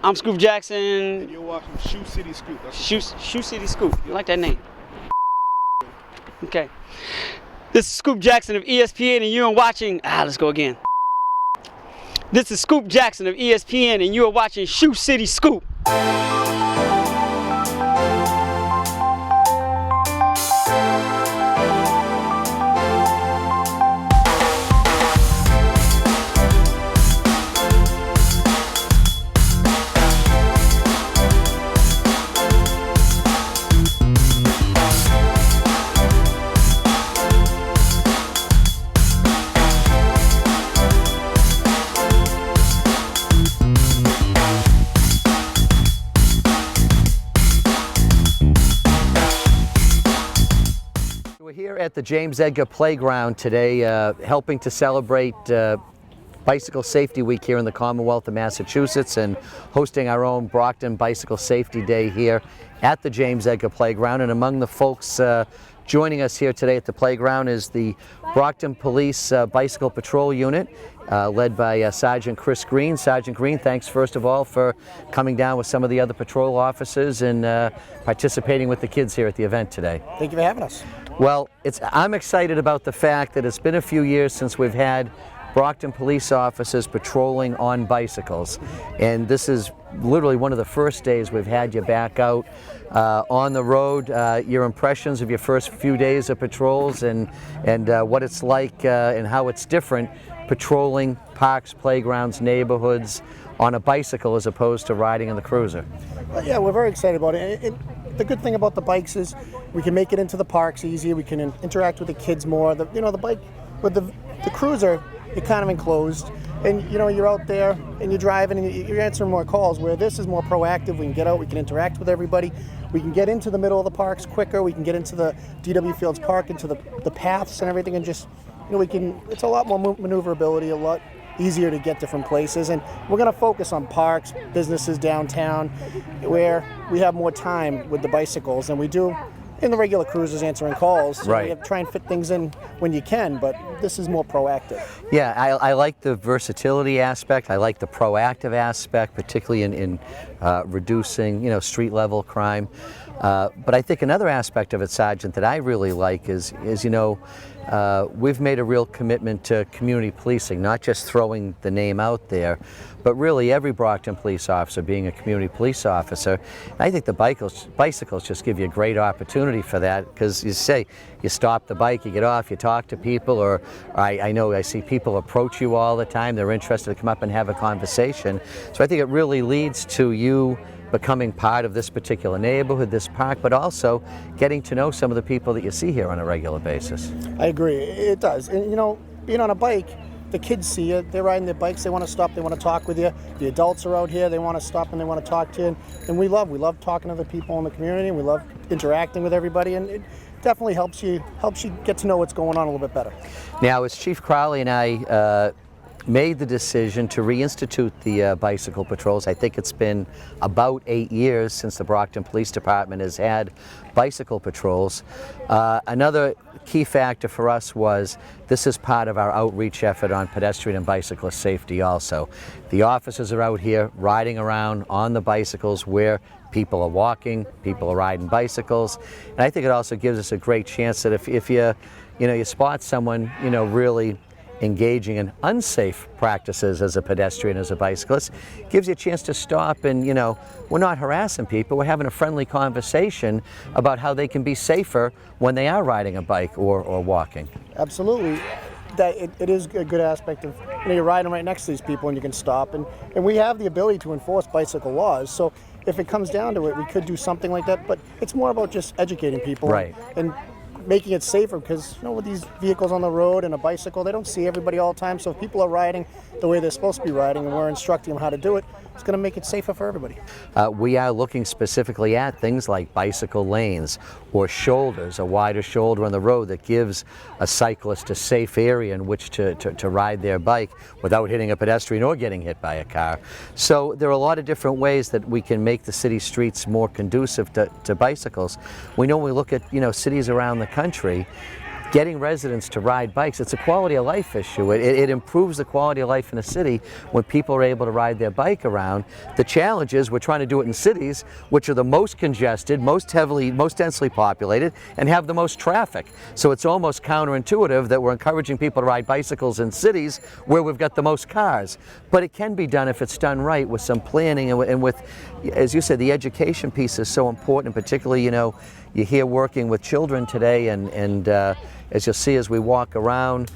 I'm Scoop Jackson. And you're watching Shoe City Scoop. Shoe City Scoop. You like that name? Okay. This is Scoop Jackson of ESPN, and you are watching. Let's go again. This is Scoop Jackson of ESPN, and you are watching Shoe City Scoop. We're here at the James Edgar Playground today, helping to celebrate Bicycle Safety Week here in the Commonwealth of Massachusetts and hosting our own Brockton Bicycle Safety Day here at the James Edgar Playground. And among the folks joining us here today at the playground is the Brockton Police Bicycle Patrol Unit, led by Sergeant Chris Green. Sergeant Green, thanks first of all for coming down with some of the other patrol officers and participating with the kids here at the event today. Thank you for having us. Well, I'm excited about the fact that it's been a few years since we've had Brockton police officers patrolling on bicycles, and this is literally one of the first days we've had you back out on the road. Your impressions of your first few days of patrols and what it's like and how it's different patrolling parks, playgrounds, neighborhoods on a bicycle as opposed to riding in the cruiser. Yeah, we're very excited about it. The good thing about the bikes is we can make it into the parks easier. We can interact with the kids more. The bike with the cruiser, you're kind of enclosed, and you're out there and you're driving and you're answering more calls. Where this is more proactive. We can get out. We can interact with everybody. We can get into the middle of the parks quicker. We can get into the DW Fields Park, into the paths and everything, and just we can. It's a lot more maneuverability, a lot easier to get different places, and we're going to focus on parks, businesses downtown, where we have more time with the bicycles than we do in the regular cruisers answering calls. Right. You have to try and fit things in when you can, but this is more proactive. Yeah, I like the versatility aspect. I like the proactive aspect, particularly in reducing, street level crime. But I think another aspect of it, Sergeant, that I really like is we've made a real commitment to community policing, not just throwing the name out there, but really every Brockton police officer being a community police officer. And I think the bicycles just give you a great opportunity for that, because you stop the bike, you get off, you talk to people, or I know I see people approach you all the time. They're interested to come up and have a conversation. So I think it really leads to you becoming part of this particular neighborhood, this park, but also getting to know some of the people that you see here on a regular basis. I agree, it does. And being on a bike, the kids see you, they're riding their bikes, they want to stop, they want to talk with you. The adults are out here, they want to stop and they want to talk to you. And we love talking to the people in the community, and we love interacting with everybody, and it definitely helps you get to know what's going on a little bit better. Now, as Chief Crowley and I made the decision to reinstitute the bicycle patrols. I think it's been about 8 years since the Brockton Police Department has had bicycle patrols. Another key factor for us was this is part of our outreach effort on pedestrian and bicyclist safety also. The officers are out here riding around on the bicycles where people are walking, people are riding bicycles, and I think it also gives us a great chance that if you spot someone really engaging in unsafe practices as a pedestrian, as a bicyclist, gives you a chance to stop and, we're not harassing people, we're having a friendly conversation about how they can be safer when they are riding a bike or walking. Absolutely. That it is a good aspect of, you're riding right next to these people and you can stop, and we have the ability to enforce bicycle laws, so if it comes down to it, we could do something like that, but it's more about just educating people. Right. And making it safer, because with these vehicles on the road and a bicycle, they don't see everybody all the time, so if people are riding the way they're supposed to be riding and we're instructing them how to do it, it's going to make it safer for everybody. We are looking specifically at things like bicycle lanes or shoulders, a wider shoulder on the road that gives a cyclist a safe area in which to ride their bike without hitting a pedestrian or getting hit by a car. So there are a lot of different ways that we can make the city streets more conducive to bicycles. We know when we look at cities around the country, getting residents to ride bikes, it's a quality of life issue. It improves the quality of life in a city when people are able to ride their bike around. The challenge is we're trying to do it in cities, which are the most congested, most densely populated, and have the most traffic. So it's almost counterintuitive that we're encouraging people to ride bicycles in cities where we've got the most cars. But it can be done if it's done right with some planning and with, as you said, the education piece is so important, particularly, you know, you're here working with children today, and as you'll see as we walk around,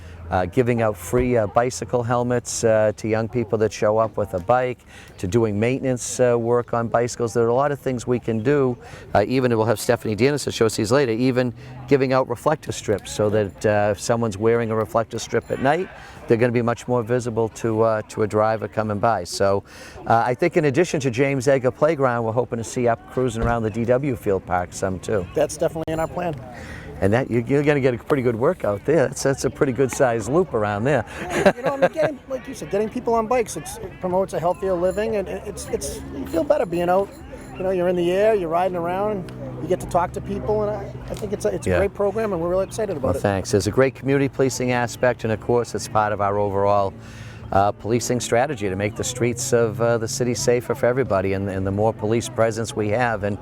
giving out free bicycle helmets to young people that show up with a bike, to doing maintenance work on bicycles. There are a lot of things we can do, even we'll have Stephanie Denis to show us these later, even giving out reflector strips so that if someone's wearing a reflector strip at night, they're going to be much more visible to a driver coming by. So I think in addition to James Edgar Playground, we're hoping to see up cruising around the DW Field Park some too. That's definitely in our plan. And that you're going to get a pretty good workout there. That's a pretty good sized loop around there. You know, I mean, like you said, getting people on bikes, it promotes a healthier living, and it's you feel better being out. You know, you're in the air, you're riding around, you get to talk to people, and I think it's a great program, and we're really excited about it. Well, thanks. There's a great community policing aspect, and of course, it's part of our overall policing strategy to make the streets of the city safer for everybody, and the more police presence we have, and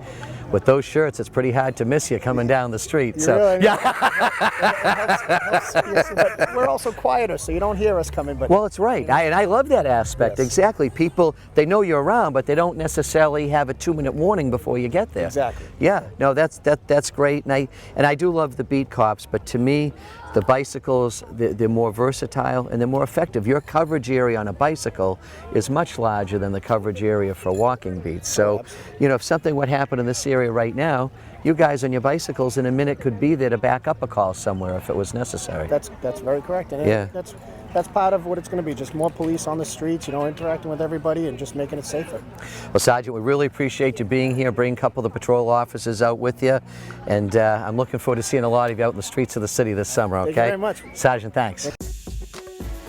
with those shirts, it's pretty hard to miss you coming down the street. So really, yeah, it helps, but we're also quieter, so you don't hear us coming. But well, it's right, and I love that aspect. Yes. Exactly. People, they know you're around, but they don't necessarily have a 2-minute warning before you get there. Exactly. Yeah. No, that's great, and I do love the beat cops, but to me, the bicycles, they're more versatile and they're more effective. Your coverage area on a bicycle is much larger than the coverage area for walking beats. So, you know, if something would happen in this area right now, you guys on your bicycles in a minute could be there to back up a call somewhere if it was necessary. That's very correct, and Yeah. that's part of what it's going to be. Just more police on the streets, you know, interacting with everybody and just making it safer. Well, Sergeant, we really appreciate you being here. Bring a couple of the patrol officers out with you, and I'm looking forward to seeing a lot of you out in the streets of the city this summer. Okay. Thank you very much. Sergeant, thanks.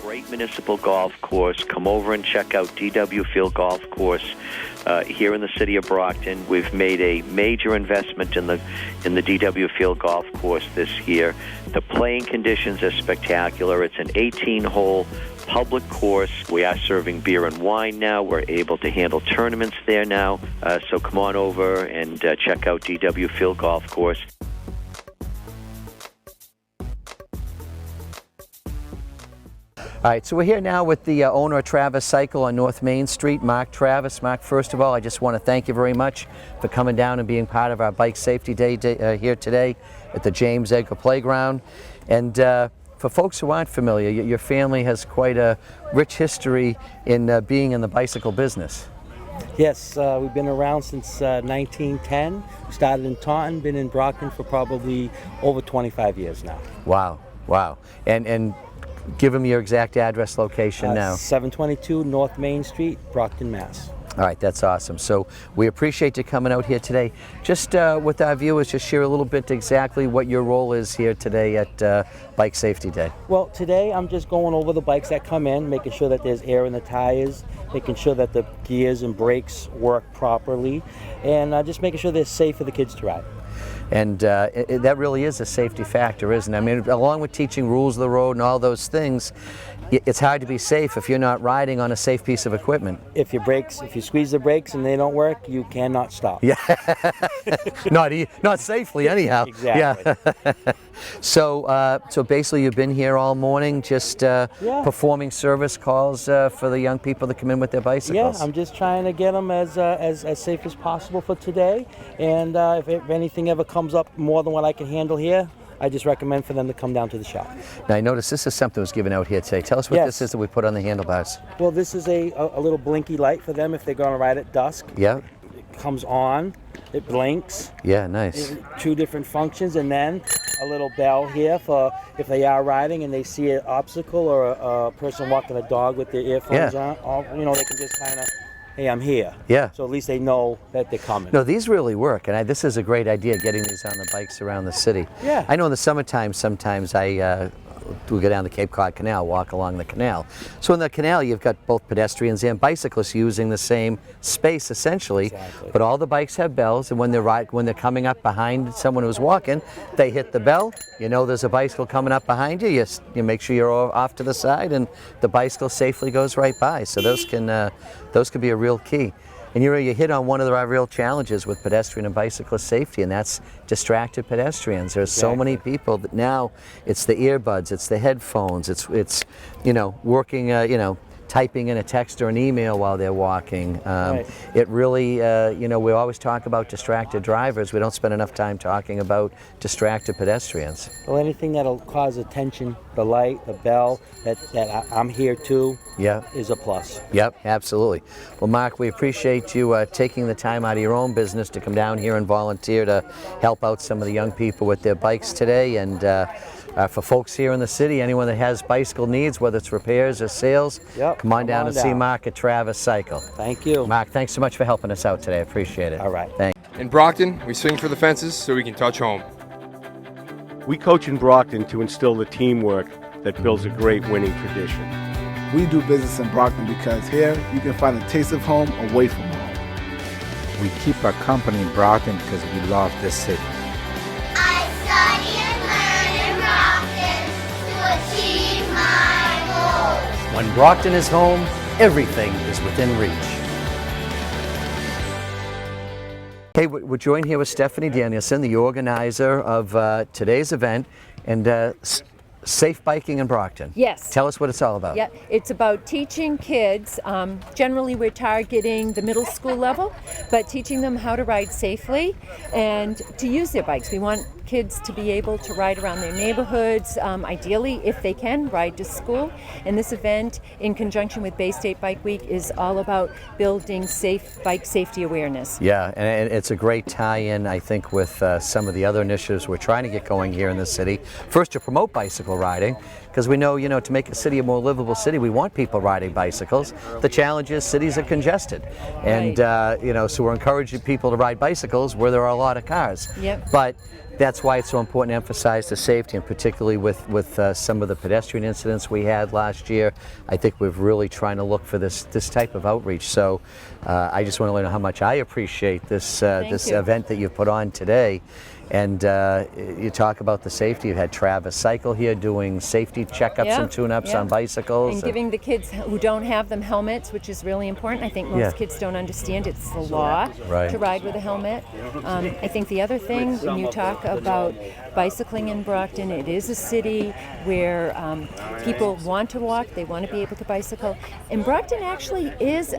Great municipal golf course. Come over and check out DW Field Golf Course here in the city of Brockton. We've made a major investment in the DW Field Golf Course this year. The playing conditions are spectacular. It's an 18-hole public course. We are serving beer and wine now. We're able to handle tournaments there now. So come on over and check out DW Field Golf Course. All right, so we're here now with the owner of Travis Cycle on North Main Street, Mark Travis. Mark, first of all, I just want to thank you very much for coming down and being part of our Bike Safety Day here today at the James Edgar Playground. And for folks who aren't familiar, your family has quite a rich history in being in the bicycle business. Yes, we've been around since 1910. We started in Taunton, been in Brockton for probably over 25 years now. Wow, wow. And give them your exact address location now. 722 North Main Street, Brockton, Mass. All right, that's awesome. So we appreciate you coming out here today. Just with our viewers, just share a little bit exactly what your role is here today at Bike Safety Day. Well, today I'm just going over the bikes that come in, making sure that there's air in the tires, making sure that the gears and brakes work properly, and just making sure they're safe for the kids to ride. And that really is a safety factor, isn't it? I mean, along with teaching rules of the road and all those things, it's hard to be safe if you're not riding on a safe piece of equipment. If you squeeze the brakes and they don't work, you cannot stop. Yeah, not safely anyhow. Exactly. Yeah. So basically, you've been here all morning, just performing service calls for the young people that come in with their bicycles. Yeah, I'm just trying to get them as safe as possible for today. And if anything ever comes up more than what I can handle here, I just recommend for them to come down to the shop. Now I noticed this is something that was given out here today. Tell us what this is that we put on the handlebars. Well, this is a little blinky light for them if they're going to ride at dusk. Yeah. It comes on, it blinks. Yeah, nice. Two different functions, and then a little bell here for if they are riding and they see an obstacle or a person walking a dog with their earphones on. You know, they can just kind of, hey, I'm here. Yeah. So at least they know that they're coming. No, these really work, and this is a great idea, getting these on the bikes around the city. Yeah. I know in the summertime sometimes I we go down the Cape Cod Canal, walk along the canal. So in the canal, you've got both pedestrians and bicyclists using the same space essentially. Exactly. But all the bikes have bells, and when they're coming up behind someone who's walking, they hit the bell. You know there's a bicycle coming up behind you. You make sure you're off to the side, and the bicycle safely goes right by. So those can be a real key. And you hit on one of the real challenges with pedestrian and bicyclist safety, and that's distracted pedestrians. There's so many people that now it's the earbuds, it's the headphones, it's working, typing in a text or an email while they're walking. Right. It really, we always talk about distracted drivers. We don't spend enough time talking about distracted pedestrians. Well, anything that'll cause attention, the light, the bell, that I'm here too, Yeah. is a plus. Yep, absolutely. Well, Mark, we appreciate you taking the time out of your own business to come down here and volunteer to help out some of the young people with their bikes today. And for folks here in the city, anyone that has bicycle needs, whether it's repairs or sales, Yep, come on come down on and see down. Mark at Travis Cycle. Thank you. Mark, thanks so much for helping us out today. I appreciate it. All right. Thanks. In Brockton, we swing for the fences so we can touch home. We coach in Brockton to instill the teamwork that builds a great winning tradition. We do business in Brockton because here you can find a taste of home away from home. We keep our company in Brockton because we love this city. I study and learn in Brockton to achieve my goals. When Brockton is home, everything is within reach. Hey, we're joined here with Stephanie Danielson, the organizer of today's event, and Safe Biking in Brockton. Yes. Tell us what it's all about. Yeah, it's about teaching kids. Generally, we're targeting the middle school level, but teaching them how to ride safely and to use their bikes. We want kids to be able to ride around their neighborhoods, ideally, if they can, ride to school. And this event, in conjunction with Bay State Bike Week, is all about building safe bike safety awareness. Yeah, and it's a great tie-in, I think, with some of the other initiatives we're trying to get going here in the city. First, to promote bicycle riding, because we know, to make a city a more livable city, we want people riding bicycles. The challenge is cities are congested, and so we're encouraging people to ride bicycles where there are a lot of cars. Yep. But that's why it's so important to emphasize the safety, and particularly with some of the pedestrian incidents we had last year. I think we're really trying to look for this type of outreach. So I just want to let you know how much I appreciate this this you. event that you've put on today. And you talk about the safety. You had Travis Cycle here doing safety checkups Yeah, and tune-ups yeah. on bicycles. And giving the kids who don't have them helmets, which is really important. I think most Yeah. kids don't understand it's the law Right. to ride with a helmet. I think the other thing, when you talk about bicycling in Brockton, it is a city where people want to walk, they want to be able to bicycle. And Brockton actually is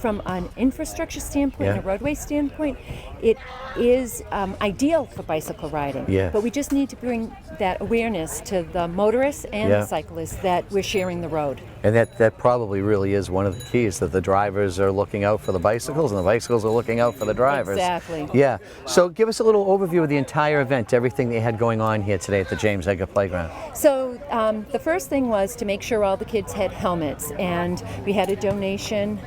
from an infrastructure standpoint, Yeah. and a roadway standpoint, it is ideal for bicycle riding. Yeah. But we just need to bring that awareness to the motorists and Yeah. the cyclists that we're sharing the road. And that probably really is one of the keys, that the drivers are looking out for the bicycles and the bicycles are looking out for the drivers. Exactly. Yeah. So give us a little overview of the entire event, everything they had going on here today at the James Edgar Playground. So the first thing was to make sure all the kids had helmets, and we had a donation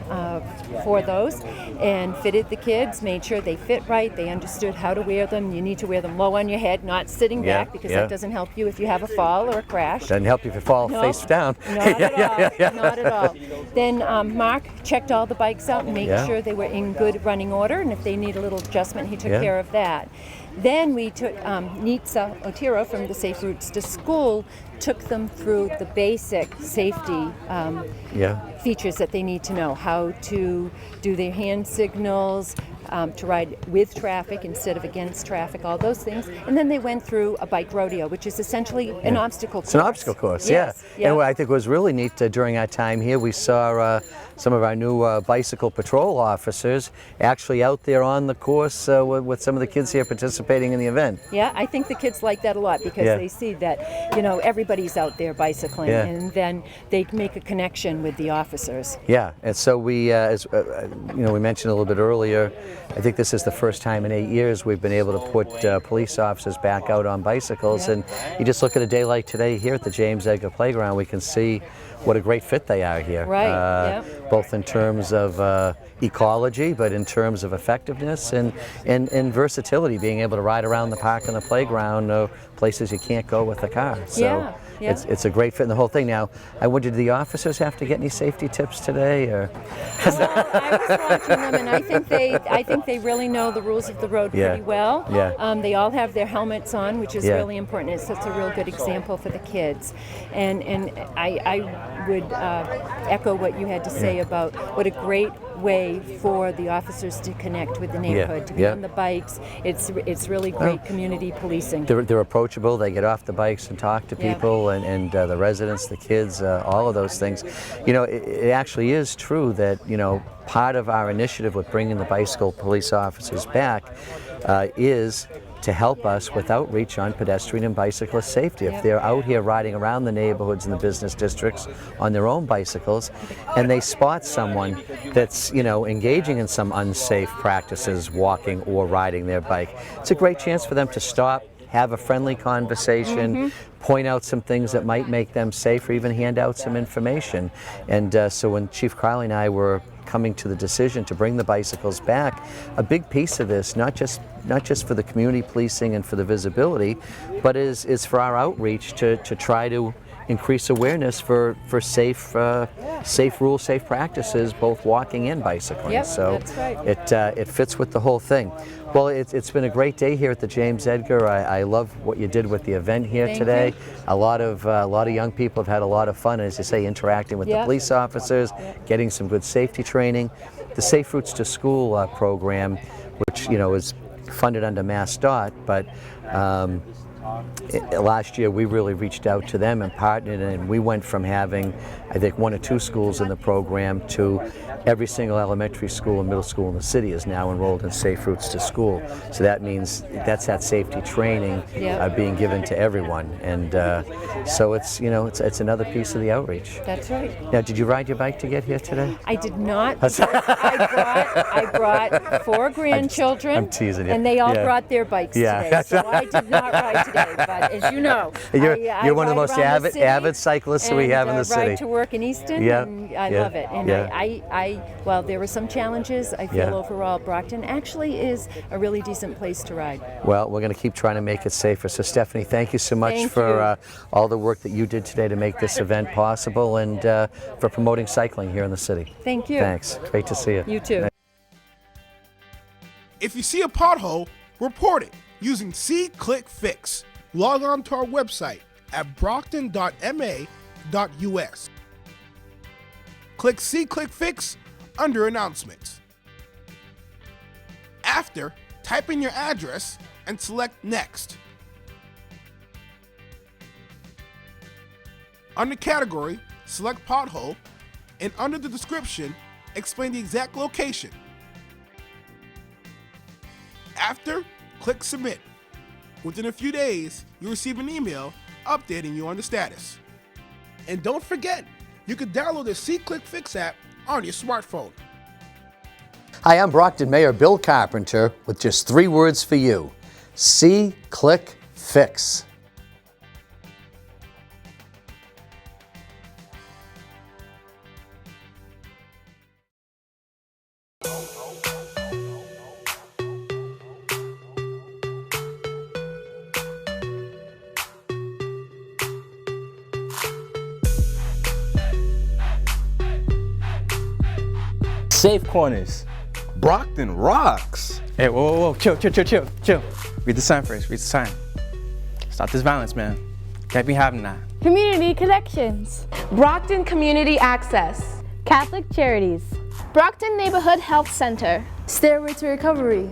for those and fitted the kids, made sure they fit right, they understood how to wear them. You need to wear them low on your head, not sitting Yeah, back, because yeah. that doesn't help you if you have a fall or a crash. Doesn't help you if you fall No, face down. Not at all. Yeah. Not at all. Then Mark checked all the bikes out and made Yeah. sure they were in good running order, and if they need a little adjustment, he took Yeah. care of that. Then we took Nitsa Otiro from the Safe Routes to School, took them through the basic safety Yeah. features that they need to know, how to do their hand signals, to ride with traffic instead of against traffic, all those things. And then they went through a bike rodeo, which is essentially an obstacle course. It's an obstacle course, Yes, yeah. And what I think was really neat during our time here, we saw some of our new bicycle patrol officers actually out there on the course with some of the kids here participating in the event. Yeah, I think the kids like that a lot because Yeah. they see that, everybody's out there bicycling, Yeah. and then they make a connection with the officers. Yeah, and so we, we mentioned a little bit earlier, I think this is the first time in 8 years we've been able to put police officers back out on bicycles, and you just look at a day like today here at the James Edgar Playground, we can see what a great fit they are here. Right, yeah. Both in terms of ecology, but in terms of effectiveness and versatility, being able to ride around the park and the playground, places you can't go with a car. So, Yeah. Yeah. It's a great fit in the whole thing. Now, I wonder, did the officers have to get any safety tips today, or? Well, I was watching them, and I think they really know the rules of the road pretty well. Yeah. They all have their helmets on, which is really important. It sets a real good example for the kids. And I would echo what you had to say about what a great way for the officers to connect with the neighborhood, to be on the bikes. It's really great community policing. They're approachable. They get off the bikes and talk to people, and the residents, the kids, all of those things. You know, it actually is true that, you know, part of our initiative with bringing the bicycle police officers back is to help us with outreach on pedestrian and bicyclist safety. If they're out here riding around the neighborhoods and the business districts on their own bicycles, and they spot someone that's, you know, engaging in some unsafe practices, walking or riding their bike, it's a great chance for them to stop, have a friendly conversation, point out some things that might make them safe, or even hand out some information. And so when Chief Crowley and I were coming to the decision to bring the bicycles back, a big piece of this, not just for the community policing and for the visibility, but is for our outreach to try to increase awareness for safe rules, safe practices, both walking and bicycling. Yep, so that's right. it fits with the whole thing. Well, it's been a great day here at the James Edgar. I love what you did with the event here today. A lot of young people have had a lot of fun, as you say, interacting with the police officers, getting some good safety training. The Safe Routes to School program, which, you know, is funded under MassDOT, but last year we really reached out to them and partnered, and we went from having, I think, 1 or 2 schools in the program to every single elementary school and middle school in the city is now enrolled in Safe Routes to School. So that means that's that safety training being given to everyone, and so it's, you know, it's another piece of the outreach. That's right. Now, did you ride your bike to get here today? I did not. I brought 4 grandchildren. I'm teasing you. And they all brought their bikes today, so I did not ride today. But as you know, you're one of the most avid cyclists we have in the city. Ride to work in Easton, and I love it. And well, there were some challenges. I feel overall Brockton actually is a really decent place to ride. Well, we're going to keep trying to make it safer. So Stephanie, thank you so much for all the work that you did today to make this event possible, and for promoting cycling here in the city. Thank you. Thanks. Great to see you. You too. If you see a pothole, report it using SeeClickFix. Log on to our website at brockton.ma.us. Click SeeClickFix under Announcements. After, type in your address and select Next. Under Category, select Pothole, and under the description, explain the exact location. After, click Submit. Within a few days, you'll receive an email updating you on the status. And don't forget, you can download the SeeClickFix app on your smartphone. Hi, I'm Brockton Mayor Bill Carpenter with just 3 words for you. SeeClickFix. Safe Corners. Brockton rocks. Hey, whoa. Chill. Read the sign first. Read the sign. Stop this violence, man. Can't be having that. Community Connections. Brockton Community Access. Catholic Charities. Brockton Neighborhood Health Center. Stairway to Recovery.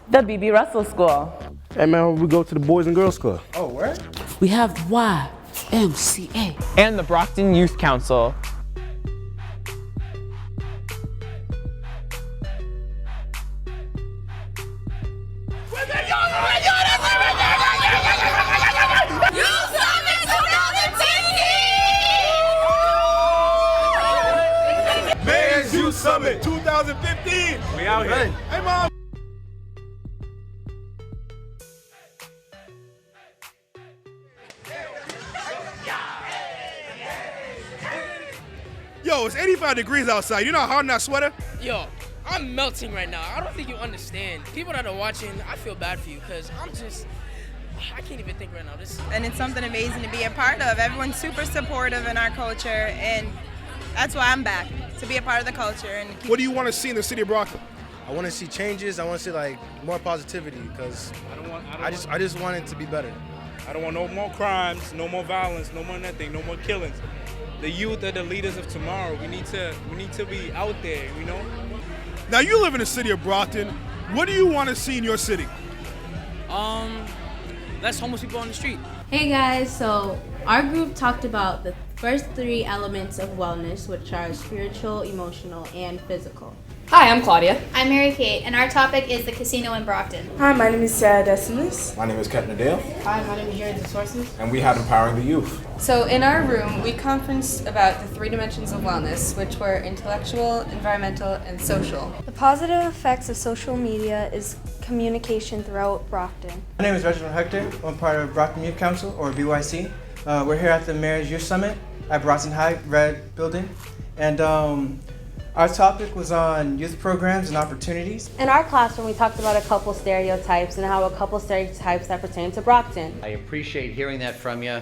The B.B. Russell School. Hey man, we go to the Boys and Girls Club. Oh, where? We have YMCA. And the Brockton Youth Council. Men's Youth Summit 2015. We out here. Hey, Mom. Yo, it's 85 degrees outside. You know how hard in that sweater? Yo, I'm melting right now. I don't think you understand. People that are watching, I feel bad for you because I can't even think right now. And it's something amazing to be a part of. Everyone's super supportive in our culture, and that's why I'm back, to be a part of the culture. And What do you want to see in the city of Brockton? I want to see changes. I want to see like more positivity because I just want it to be better. I don't want no more crimes, no more violence, no more nothing, no more killings. The youth are the leaders of tomorrow. We need to be out there, you know? Now you live in the city of Brockton. What do you want to see in your city? Less homeless people on the street. Hey guys, so our group talked about the first 3 elements of wellness, which are spiritual, emotional, and physical. Hi, I'm Claudia. I'm Mary Kate, and our topic is the casino in Brockton. Hi, my name is Sarah Decimus. My name is Captain Adele. Hi, my name is Jared Sources. And we have Empowering the Youth. So in our room, we conferenced about the 3 dimensions of wellness, which were intellectual, environmental, and social. The positive effects of social media is communication throughout Brockton. My name is Reginald Hector. I'm part of Brockton Youth Council, or BYC. We're here at the Mayor's Youth Summit at Brockton High, Red Building. And our topic was on youth programs and opportunities. In our classroom, we talked about a couple stereotypes and how a couple stereotypes that pertain to Brockton. I appreciate hearing that from you.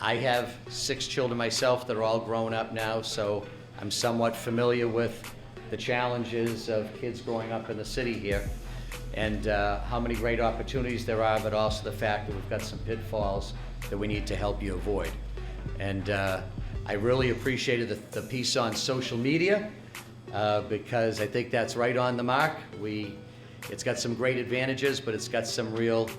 I have 6 children myself that are all grown up now, so I'm somewhat familiar with the challenges of kids growing up in the city here and how many great opportunities there are, but also the fact that we've got some pitfalls that we need to help you avoid. And I really appreciated the piece on social media because I think that's right on the mark. It's got some great advantages, but it's got some real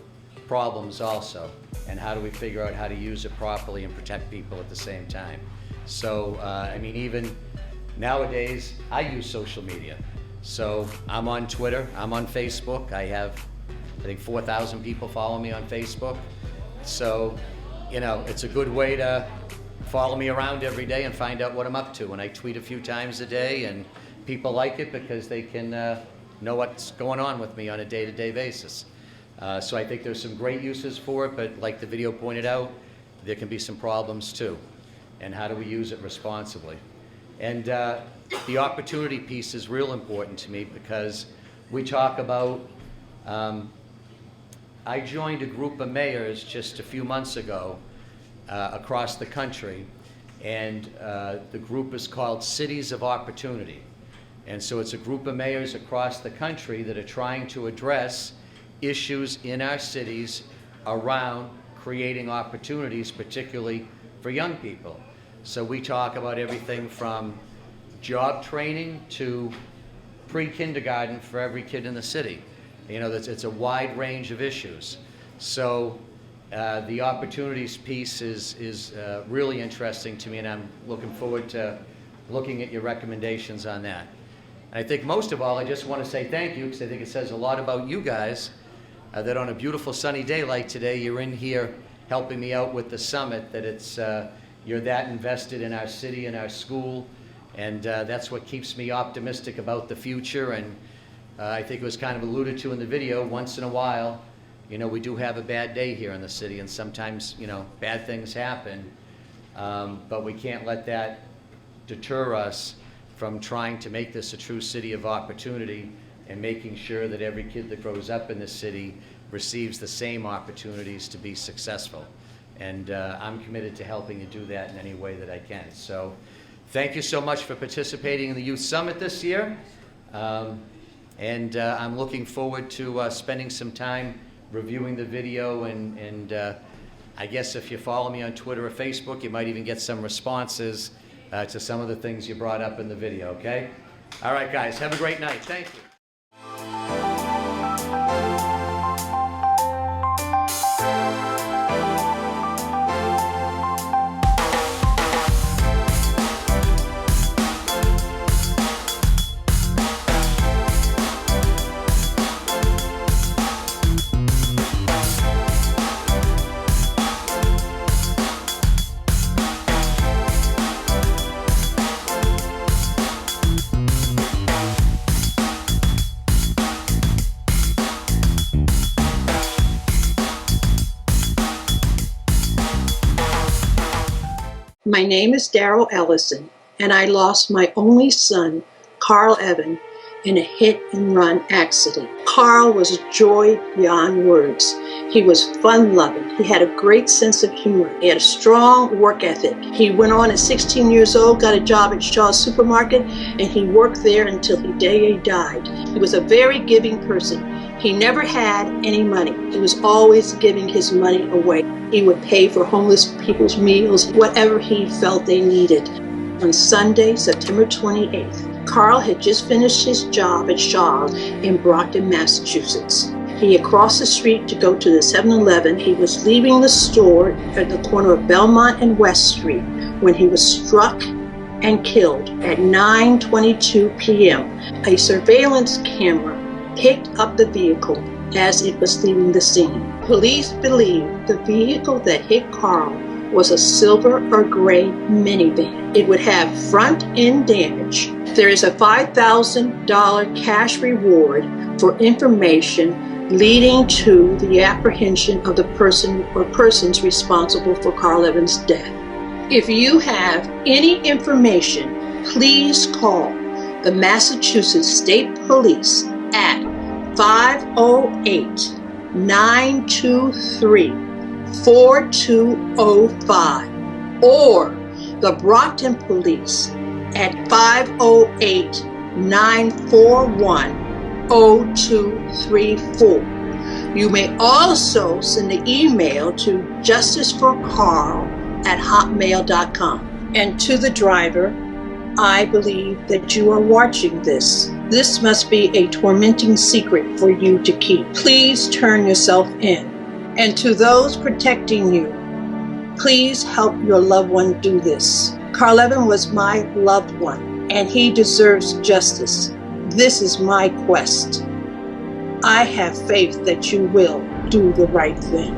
problems also. And how do we figure out how to use it properly and protect people at the same time? So, I mean, even nowadays, I use social media. So I'm on Twitter, I'm on Facebook. I have, I think, 4,000 people follow me on Facebook. So, you know, it's a good way to follow me around every day and find out what I'm up to. And I tweet a few times a day, and people like it because they can know what's going on with me on a day-to-day basis. So I think there's some great uses for it, but like the video pointed out, there can be some problems too. And how do we use it responsibly? And the opportunity piece is real important to me because we talk about, I joined a group of mayors just a few months ago across the country, and the group is called Cities of Opportunity. And so it's a group of mayors across the country that are trying to address issues in our cities around creating opportunities, particularly for young people. So we talk about everything from job training to pre-kindergarten for every kid in the city. You know, it's a wide range of issues. So the opportunities piece is really interesting to me, and I'm looking forward to looking at your recommendations on that. And I think most of all, I just want to say thank you, because I think it says a lot about you guys that on a beautiful sunny day like today, you're in here helping me out with the summit, that it's you're that invested in our city and our school, and that's what keeps me optimistic about the future. And I think it was kind of alluded to in the video, once in a while, you know, we do have a bad day here in the city, and sometimes, you know, bad things happen, but we can't let that deter us from trying to make this a true city of opportunity and making sure that every kid that grows up in this city receives the same opportunities to be successful. And I'm committed to helping you do that in any way that I can. So thank you so much for participating in the Youth Summit this year. And I'm looking forward to spending some time reviewing the video, and I guess if you follow me on Twitter or Facebook, you might even get some responses to some of the things you brought up in the video, okay? All right, guys, have a great night. Thank you. My name is Daryl Ellison, and I lost my only son, Carl Evan, in a hit-and-run accident. Carl was a joy beyond words. He was fun-loving. He had a great sense of humor. He had a strong work ethic. He went on at 16 years old, got a job at Shaw's Supermarket, and he worked there until the day he died. He was a very giving person. He never had any money. He was always giving his money away. He would pay for homeless people's meals, whatever he felt they needed. On Sunday, September 28th, Carl had just finished his job at Shaw's in Brockton, Massachusetts. He had crossed the street to go to the 7-Eleven. He was leaving the store at the corner of Belmont and West Street when he was struck and killed at 9:22 p.m. A surveillance camera picked up the vehicle as it was leaving the scene. Police believe the vehicle that hit Carl was a silver or gray minivan. It would have front end damage. There is a $5,000 cash reward for information leading to the apprehension of the person or persons responsible for Carl Evans' death. If you have any information, please call the Massachusetts State Police at 508-923-4205 or the Brockton Police at 508-941-0234. You may also send an email to justiceforcarl@hotmail.com. And to the driver, I believe that you are watching this. This must be a tormenting secret for you to keep. Please turn yourself in. And to those protecting you, please help your loved one do this. Carl Evans was my loved one, and he deserves justice. This is my quest. I have faith that you will do the right thing.